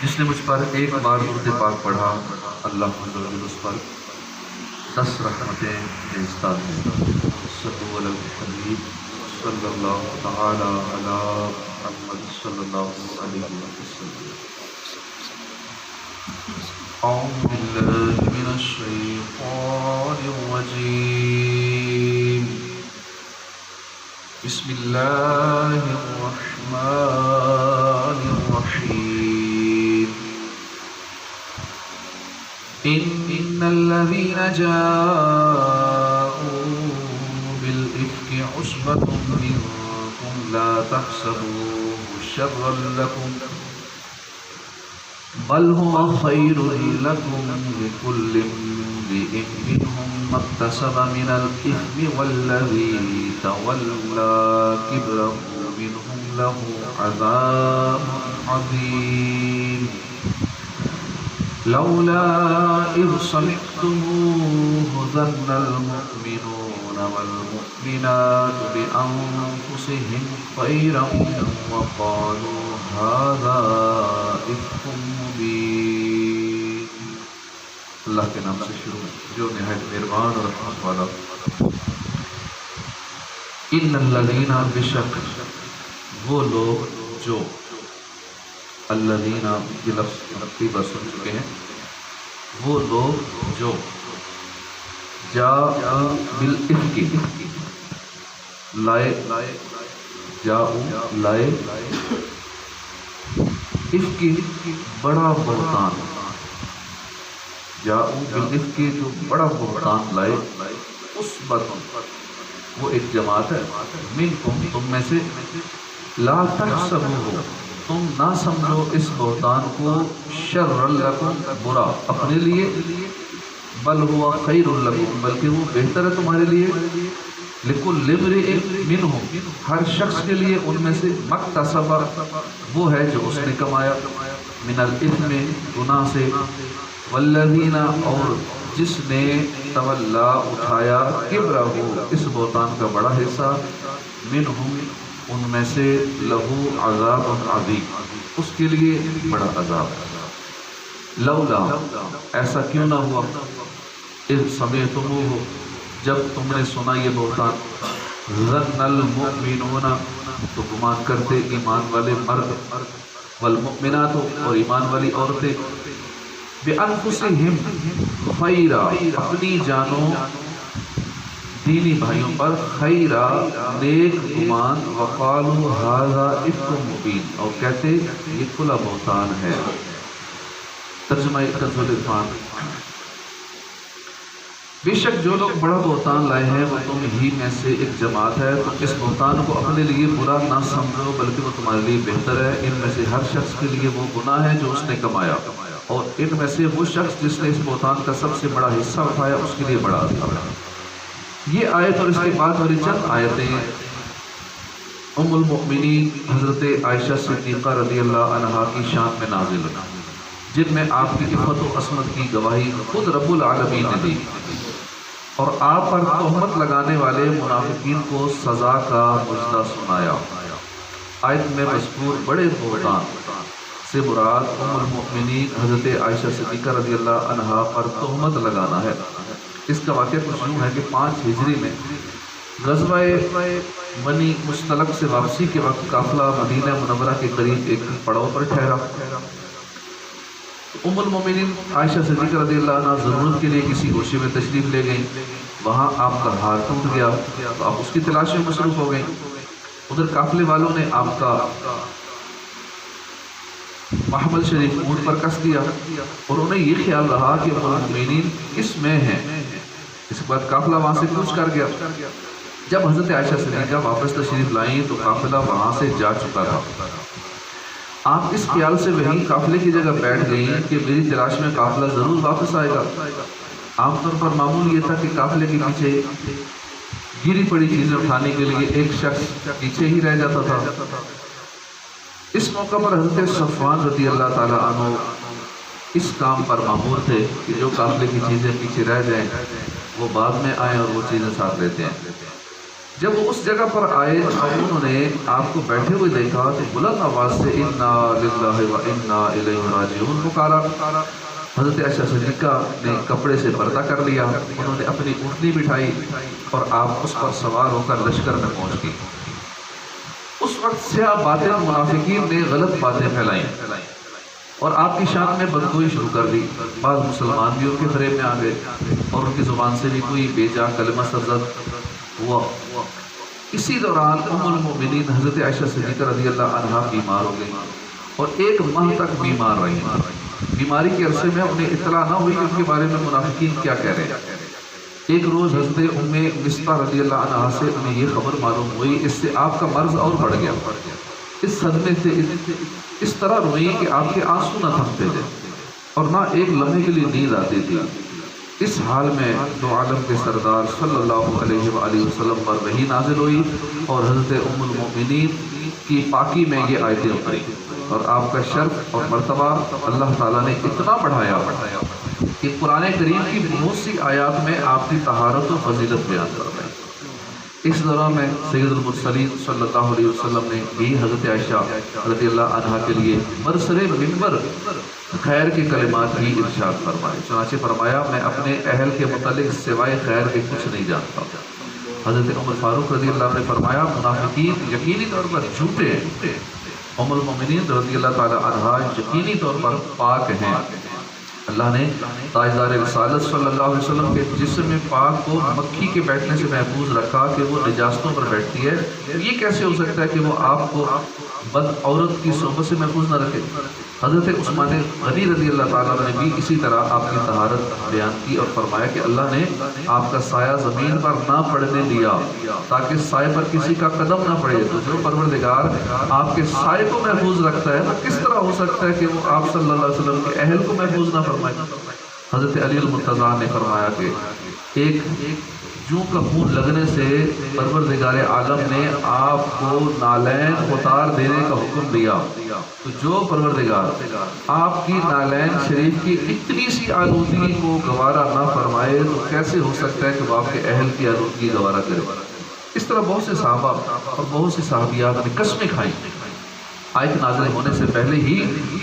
جس نے مجھ پر ایک بار درود پاک پڑھا اللہ عز و جل اس پر 10 رحمتیں بھیجتا ہے۔ صلو علی الحبیب صلی اللہ تعالی علی محمد صلی اللہ علیہ وسلم۔ اعوذ باللہ من الشیطان الرجیم، بسم اللہ الرحمن الرحیم۔ ان الذین جاءوا بالافک عصبۃ منکم لا تحسبوه شرا لکم بل هو خیر لکم لکل امرئ منهم ما اکتسب من الاثم والذی تولى کبرہ منهم له عذاب عظیم۔ لولا اذ سمعتموه ظن المؤمنون والمؤمنات بانفسهم خيرا وقالوا هذا افک مبین۔ اللہ کے نام سے شروع جو نہایت مہربان اور رحمت والا۔ ان الذین، بے شک وہ لوگ جو، الذین یہ لفظ کئی بار سن چکے ہیں، وہ لوگ جو جاء بالافک لائے، لائے افک بڑا بہتان، جاء بالافک جو بڑا بہتان لائے، عصبۃ وہ ایک جماعت ہے، منکم تم میں سے، لا تحسبوہ تم نہ سمجھو اس بہتان کو، شر لکم برا اپنے لیے، بل ہوا خیر لکم بلکہ وہ بہتر ہے تمہارے لیے، لکل امرئ منہم ہر شخص کے لیے ان میں سے، مکتسب وہ ہے جو اس نے کمایا، من الاثم گناہ سے، والذین اور جس نے تولا اٹھایا، کبرہ اس بہتان کا بڑا حصہ، منہم ان میں سے، لہو عذاب عظیم اس کے لیے بڑا عذاب۔ لولا ایسا کیوں نہ ہوا، اذ سمعتموہ جب تم نے سنا یہ بہتان، ظن المؤمنون تو گمان کرتے ایمان والے مرد، والمؤمنات اور ایمان والی عورتیں، بانفسہم خیرا اپنی جانوں، دینی بھائیوں پر، خیرا نیک گمان، وقالوا ھذا افک مبین اور کہتے یہ کھلا بہتان ہے۔ ترجمہ کنز العرفان۔ بے شک جو لوگ بڑا بہتان لائے ہیں وہ تم ہی میں سے ایک جماعت ہے، تم اس بہتان کو اپنے لیے برا نہ سمجھو بلکہ وہ تمہارے لیے بہتر ہے۔ ان میں سے ہر شخص کے لیے وہ گناہ ہے جو اس نے کمایا، اور ان میں سے وہ شخص جس نے اس بہتان کا سب سے بڑا حصہ اٹھایا اس کے لیے بڑا عذاب ہے۔ یہ آیت اور اس کے بعد والی چند آیتیں ام المؤمنین حضرت عائشہ صدیقہ رضی اللہ عنہا کی شان میں نازل ہوئی، جن میں آپ کی عفت و عصمت کی گواہی خود رب العالمین نے دی، اور آپ پر تہمت لگانے والے منافقین کو سزا کا مژدہ سنایا۔ آیت میں مذکور بڑے بہتان سے مراد ام المؤمنین حضرت عائشہ صدیقہ رضی اللہ عنہا پر تہمت لگانا ہے۔ اس کا واقعہ کچھ یوں ہے کہ 5 ہجری میں غزوہ بنی مستلق سے واپسی کے وقت قافلہ مدینہ منورہ کے قریب ایک پڑاؤ پر ٹھہرا۔ ام المومنین عائشہ صدیقہ رضی اللہ عنہ ضرورت کے لیے کسی گوشے میں تشریف لے گئیں، وہاں آپ کا ہار ٹوٹ گیا تو آپ اس کی تلاش میں مصروف ہو گئیں۔ ادھر قافلے والوں نے آپ کا محمل شریف اونٹ پر کس دیا، اور انہیں یہ خیال رہا کہ ام المومنین کس میں ہیں۔ اس کے بعد قافلہ وہاں سے کوچ کر گیا۔ جب حضرت عائشہ صدیقہ واپس تشریف لائیں تو قافلہ وہاں سے جا چکا تھا۔ آپ اس خیال سے وہیں قافلے کی جگہ بیٹھ گئیں کہ میری تلاش میں قافلہ ضرور واپس آئے گا۔ عام طور پر معمول یہ تھا کہ قافلے کے پیچھے گری پڑی چیزیں اٹھانے کے لیے ایک شخص پیچھے ہی رہ جاتا تھا۔ اس موقع پر حضرت صفوان رضی اللہ تعالیٰ عنہ اس کام پر مامور تھے کہ جو قافلے کی چیزیں پیچھے رہ جائیں وہ بعد میں آئیں اور وہ چیزیں ساتھ لیتے ہیں۔ جب وہ اس جگہ پر آئے اور انہوں نے آپ کو بیٹھے ہوئے دیکھا تو بلند آواز سے انا للہ و انا الیہ راجعون پکارا۔ حضرت عائشہ صدیقہ نے کپڑے سے پردہ کر لیا، انہوں نے اپنی اونٹنی بٹھائی اور آپ اس پر سوار ہو کر لشکر میں پہنچ گئی۔ اس وقت سیاہ باطن منافقین نے غلط باتیں پھیلائیں اور آپ کی شان میں بدگوئی شروع کر دی۔ بعض مسلمان بھی ان کے فریب میں آ گئے اور ان کی زبان سے بھی کوئی بے جا کلمہ سرزد ہوا۔ اسی دوران ام المؤمنین حضرت عائشہ صدیقہ رضی اللہ عنہا بیمار ہو گئی اور 1 ماہ تک بیمار رہی۔ بیماری کے عرصے میں انہیں اطلاع نہ ہوئی کہ ان کے بارے میں منافقین کیا کہہ رہے ہیں۔ ایک روز حضرت ام مصطح رضی اللہ عنہا سے انہیں یہ خبر معلوم ہوئی، اس سے آپ کا مرض اور بڑھ گیا۔ اس صدمے سے اس طرح روئی کہ آپ کے آنسو نہ تھمتے تھے اور نہ ایک لمحے کے لیے نیند آتی تھی۔ اس حال میں دو عالم کے سردار صلی اللہ علیہ وآلہ وسلم پر وحی نازل ہوئی اور حضرت ام المؤمنین کی پاکی میں یہ آیتیں اتری اور آپ کا شرف اور مرتبہ اللہ تعالیٰ نے اتنا بڑھایا کہ قرآن کریم کی بہت سی آیات میں آپ کی طہارت و فضیلت بیان کر رہے ہیں۔ اس دوران میں سید المرسلین صلی اللہ علیہ وسلم نے بھی حضرت عائشہ رضی اللہ عنہا کے لیے برسر منبر خیر کے کلمات ہی ارشاد فرمائے۔ چنانچہ فرمایا میں اپنے اہل کے متعلق سوائے خیر کے کچھ نہیں جانتا۔ حضرت عمر فاروق رضی اللہ عنہ نے فرمایا منافقین یقینی طور پر جھوٹے ہیں، ام المؤمنین رضی اللہ تعالی عنہا یقینی طور پر پاک ہیں۔ اللہ نے تاجدار رسالت صلی اللہ علیہ وسلم کے جسم پاک کو مکھی کے بیٹھنے سے محفوظ رکھا کہ وہ نجاستوں پر بیٹھتی ہے۔ یہ کیسے ہو سکتا ہے کہ وہ آپ کو بد عورت کی صحبت سے محفوظ نہ رکھے؟ حضرت عثمان غنی رضی اللہ تعالیٰ نے بھی اسی طرح آپ کی طہارت بیان کی اور فرمایا کہ اللہ نے آپ کا سایہ زمین پر نہ پڑنے دیا تاکہ سائے پر کسی کا قدم نہ پڑے۔ تو جو پروردگار آپ کے سائے کو محفوظ رکھتا ہے تو کس طرح ہو سکتا ہے کہ وہ آپ صلی اللہ علیہ وسلم کے اہل کو محفوظ نہ فرمائے؟ حضرت علی المرتضیٰ نے فرمایا کہ ایک جوں کا خون لگنے سے پروردگار عالم نے آپ کو نالین اتار دینے کا حکم دیا، تو جو پروردگار آپ کی نالین شریف کی اتنی سی آلودگی کو گوارا نہ فرمائے تو کیسے ہو سکتا ہے کہ وہ آپ کے اہل کی آلودگی گوارا کرے؟ اس طرح بہت سے صحابہ اور بہت سی صحابیات نے قسمیں کھائیں۔ آیت نازل ہونے سے پہلے ہی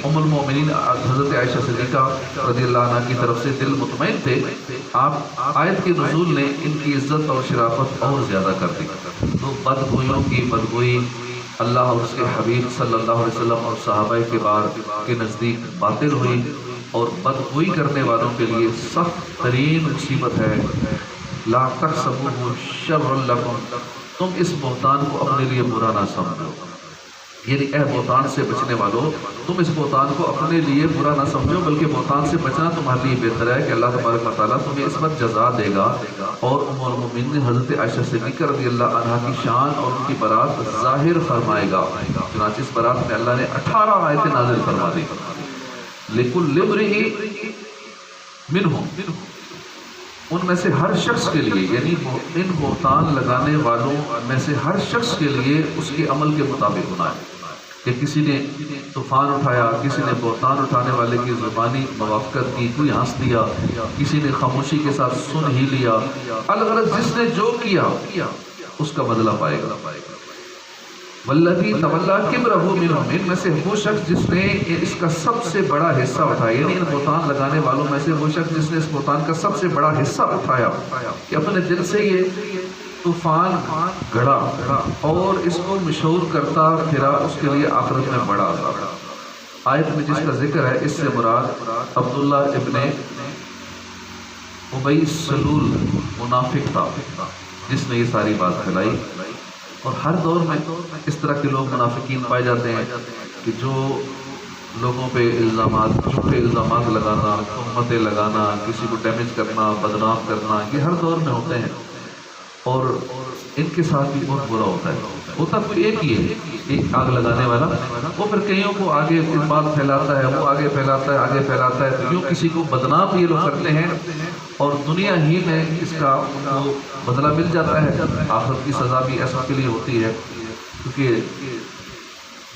ام المؤمنین حضرت عائشہ صدیقہ رضی اللہ عنہ کی طرف سے دل مطمئن تھے۔ آیت کے نزول نے ان کی عزت اور شرافت اور زیادہ کر دی۔ تو بدگوئیوں کی بدگوئی اللہ اور اس کے حبیب صلی اللہ علیہ وسلم اور صحابہ کبار کے نزدیک باطل ہوئی اور بدگوئی کرنے والوں کے لیے سخت ترین مصیبت ہے۔ لا تحسبوه شرا لکم، تم اس بہتان کو اپنے لیے برا نہ سمجھو، یعنی اے بہتان سے بچنے والوں تم اس بہتان کو اپنے لیے برا نہ سمجھو بلکہ بہتان سے بچنا تمہارے لیے بہتر ہے کہ اللہ تبارک و تعالیٰ تمہیں اس پر جزا دے گا۔ اور ام المؤمنین حضرت عائشہ صدیقہ رضی اللہ عنہا کی شان اور ان کی برات ظاہر فرمائے گا۔ چنانچہ اس برات میں اللہ نے 18 آیتیں نازل فرما دی۔ لِكُلِّ امْرِئٍ مِّنْهُمْ، ان میں سے ہر شخص کے لیے، یعنی ان بہتان لگانے والوں میں سے ہر شخص کے لیے اس کے عمل کے مطابق ہونا ہے کہ کسی نے طوفان اٹھایا، کسی نے بہتان اٹھانے والے کی زبانی موافقت کی، کوئی ہنس دیا، کسی نے خاموشی کے ساتھ سن ہی لیا، الغرض جس نے جو کیا اس کا بدلہ پائے گا۔ والذی تولی کبرہ منہم، ان میں سے وہ شخص جس نے اس کا سب سے بڑا حصہ اٹھایا، یعنی ان بہتان لگانے والوں میں سے وہ شخص جس نے اس بہتان کا سب سے بڑا حصہ اٹھایا کہ اپنے دل سے یہ طوفان گھڑا اور اس کو مشہور کرتا پھرا، اس کے لیے آخرت میں بڑا عذاب۔ آیت میں جس کا ذکر ہے اس سے مراد عبداللہ ابن ابی سلول منافق تھا جس نے یہ ساری بات پھیلائی۔ اور ہر دور میں اس طرح کے لوگ منافقین پائے جاتے ہیں کہ جو لوگوں پہ الزامات، جھوٹے الزامات لگانا، تہمتیں لگانا، کسی کو ڈیمیج کرنا، بدنام کرنا، یہ ہر دور میں ہوتے ہیں اور ان کے ساتھ بھی بہت برا ہوتا ہے۔ ہوتا کوئی ایک ہی ہے، ایک آگ لگانے والا، وہ پھر کئیوں کو آگے اس بات پھیلاتا ہے، وہ آگے پھیلاتا ہے، آگے پھیلاتا ہے، تو یوں کسی کو بدنام یہ لوگ کرتے ہیں اور دنیا ہی میں اس کا ان کو بدلہ مل جاتا ہے۔ آخرت کی سزا بھی ایسا کے لیے ہوتی ہے کیونکہ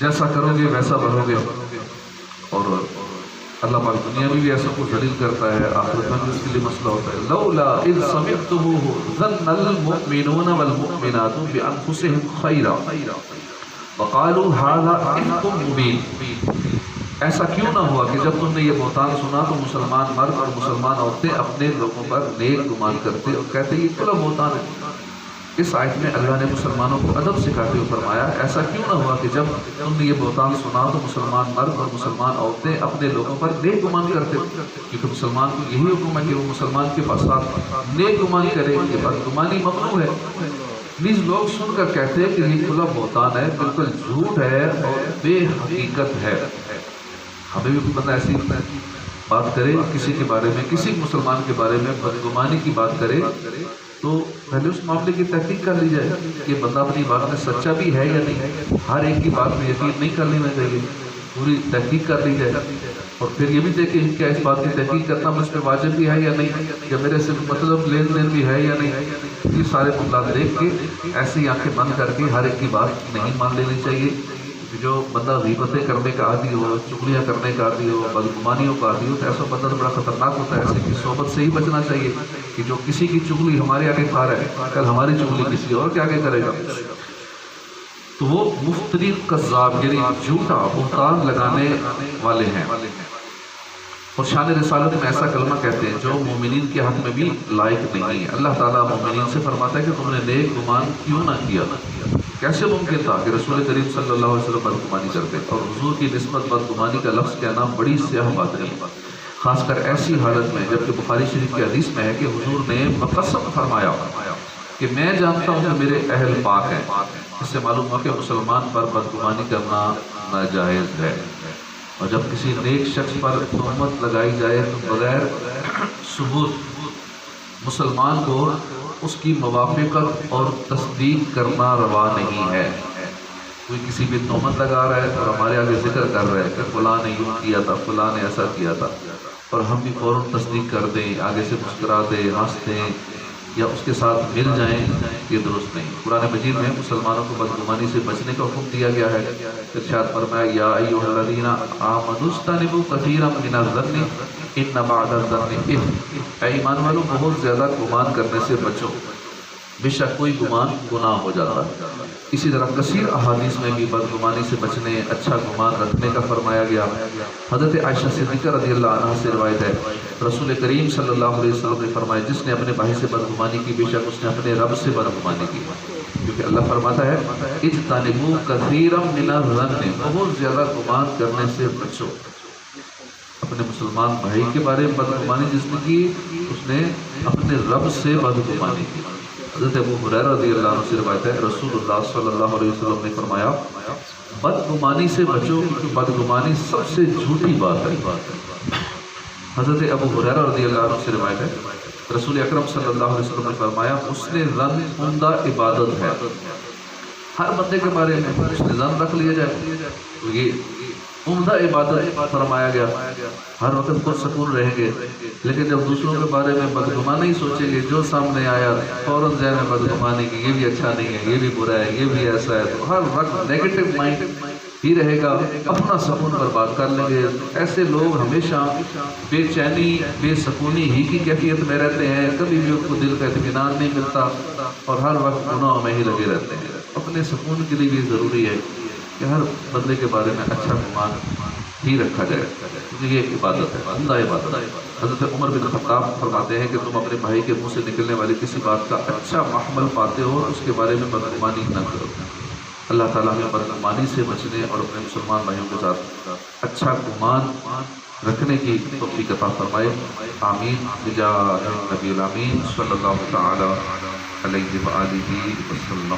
جیسا کرو گے ویسا بھرو گے۔ اور اللہ پاک دنیا میں بھی ایسا کو ذلیل کرتا ہے، آخرت میں بھی اس کے لیے مسئلہ ہوتا ہے. لولا اذ سمعتموہ ظن المؤمنون والمؤمنات بانفسهم خیرا وقالوا هذا افک مبین. ایسا کیوں نہ ہوا کہ جب تم نے یہ بہتان سنا تو مسلمان مرد اور مسلمان عورتیں اپنے لوگوں پر نیک گمان کرتے اور کہتے یہ کھلا بہتان ہے. اس آیت میں اللہ نے مسلمانوں کو ادب سکھاتے ہوئے فرمایا ایسا کیوں نہ ہوا کہ جب تم نے یہ بہتان سنا تو مسلمان مرد اور مسلمان عورتیں اپنے لوگوں پر نیک گمان کرتے، کیونکہ مسلمان کو یہی حکم ہے کہ وہ مسلمان کے پاس نیک گمان کرے، کہ بدگمانی ممنوع ہے. نیز لوگ سن کر کہتے ہیں کہ یہ کھلا بہتان ہے، بالکل جھوٹ ہے اور بے حقیقت ہے. ہمیں بھی بندہ ایسی بات کرے کسی کے بارے میں، کسی مسلمان کے بارے میں بدگمانی کی بات کرے تو پہلے اس معاملے کی تحقیق کر لی جائے کہ بندہ اپنی بات میں سچا بھی ہے یا نہیں. ہر ایک کی بات میں یقین نہیں کر لینا چاہیے، پوری تحقیق کر لی جائے اور پھر یہ بھی دیکھیں کیا اس بات کی تحقیق کرنا مجھ پہ واجب بھی ہے یا نہیں، یا میرے سے مطلب لین دین بھی ہے یا نہیں. یہ سارے معاملات دیکھ کے ایسی آنکھیں بند کر کے ہر ایک کی بات نہیں مان لینی چاہیے. جو بندہ غیبتیں کرنے کا عادی ہو، چغلیاں کرنے کا عادی ہو، بدگمانیوں کا عادی ہو تو ایسا بندہ تو بڑا خطرناک ہوتا ہے. ایسے کی صحبت سے ہی بچنا چاہیے کہ جو کسی کی چغلی ہمارے آگے کھا رہا ہے کل ہماری چغلی کسی اور کے آگے کرے گا. تو وہ مفتری کذاب یعنی جھوٹا بہتان لگانے والے ہیں اور شان رسالت میں ایسا کلمہ کہتے ہیں جو مومنین کے حق میں بھی لائق نہیں ہے. اللہ تعالیٰ مومنین سے فرماتا ہے کہ تم نے نیک گمان کیوں نہ کیا. کیسے ممکن تھا کہ رسول کریم صلی اللہ علیہ وسلم بدگمانی کرتے، اور حضور کی نسبت بدگمانی کا لفظ کہنا بڑی سیاہ بات نہیں، خاص کر ایسی حالت میں جبکہ بخاری شریف کی حدیث میں ہے کہ حضور نے بقسم فرمایا کہ میں جانتا ہوں کہ میرے اہل پاک ہیں. اس سے معلوم ہوا کہ مسلمان پر بدگمانی کرنا ناجائز ہے، اور جب کسی نیک شخص پر تہمت لگائی جائے تو بغیر ثبوت مسلمان کو اس کی موافقت اور تصدیق کرنا روا نہیں ہے. کوئی کسی بھی تہمت لگا رہا ہے اور ہمارے آگے ذکر کر رہا ہے کہ فلاں نے یوں کیا تھا، فلاں نے ایسا کیا تھا، اور ہم بھی فوراً تصدیق کر دیں، آگے سے مسکرا دیں، ہنس دیں یا اس کے ساتھ مل جائیں، یہ درست نہیں. قرآن مجید میں مسلمانوں کو بدگمانی سے بچنے کا حکم دیا گیا ہے. ارشاد فرمایا یا ایھا الذین آمنوا اجتنبوا کثیرا من الظن ان بعض الظن اثم. اے ایمان والو بہت زیادہ گمان کرنے سے بچو، بے شک کوئی گمان گناہ ہو جاتا ہے. اسی طرح کثیر احادیث میں بھی بدگمانی سے بچنے، اچھا گمان رکھنے کا فرمایا گیا. حضرت عائشہ صدیقہ رضی اللہ عنہ سے روایت ہے رسول کریم صلی اللہ علیہ وسلم نے فرمایا جس نے اپنے بھائی سے بدگمانی کی بے شک اس نے اپنے رب سے بدگمانی کی. کیونکہ اللہ فرماتا ہے اجتنبوا کثیرا من الظن، بہت زیادہ گمان کرنے سے بچو. اپنے مسلمان بھائی کے بارے میں بدگمانی جس نے کی اس نے اپنے رب سے بدگمانی کی. حضرت ابو ہریرہ رضی اللہ عنہ سے روایت ہے رسول اللہ صلی اللہ علیہ وسلم نے فرمایا بدگمانی سے بچو کیونکہ بدگمانی سب سے جھوٹی بات ہے. حضرت ابو ہریرہ رضی اللہ عنہ سے روایت ہے رسول اکرم صلی اللہ علیہ وسلم نے فرمایا حسن ظن عمدہ عبادت ہے. ہر بندے کے بارے میں حسن ظن رکھ لیا جائے تو یہ عمدہ عبادت فرمایا گیا. ہر وقت پرسکون رہیں گے، لیکن جب دوسروں کے بارے میں بدگمانی سوچیں گے، جو سامنے آیا فوراً ذہن میں بدگمانی کی، یہ بھی اچھا نہیں ہے، یہ بھی برا ہے، یہ بھی ایسا ہے، تو ہر وقت نیگیٹو مائنڈ ہی رہے گا، اپنا سکون برباد کر لیں گے. ایسے لوگ ہمیشہ بے چینی بے سکونی ہی کی کیفیت میں رہتے ہیں، کبھی بھی ان کو دل کا اطمینان نہیں ملتا اور ہر وقت گناہوں میں ہی لگے رہتے ہیں. اپنے سکون کے لیے بھی ضروری ہے کہ ہر بندے کے بارے میں اچھا گمان ہی رکھا جائے، کیونکہ یہ عبادت ہے، عمدہ عبادت ہے. حضرت عمر بن خطاب فرماتے ہیں کہ تم اپنے بھائی کے منہ سے نکلنے والی کسی بات کا اچھا محمل پاتے ہو اور اس کے بارے میں بدگمانی نہ کرو. اللہ تعالیٰ ہمیں بدگمانی سے بچنے اور اپنے مسلمان بھائیوں کے ساتھ اچھا گمان رکھنے کی توفیق عطا فرمائے. آمین بجاہ نبی الامین صلی اللہ تعالی علیہ وآلہ وسلم.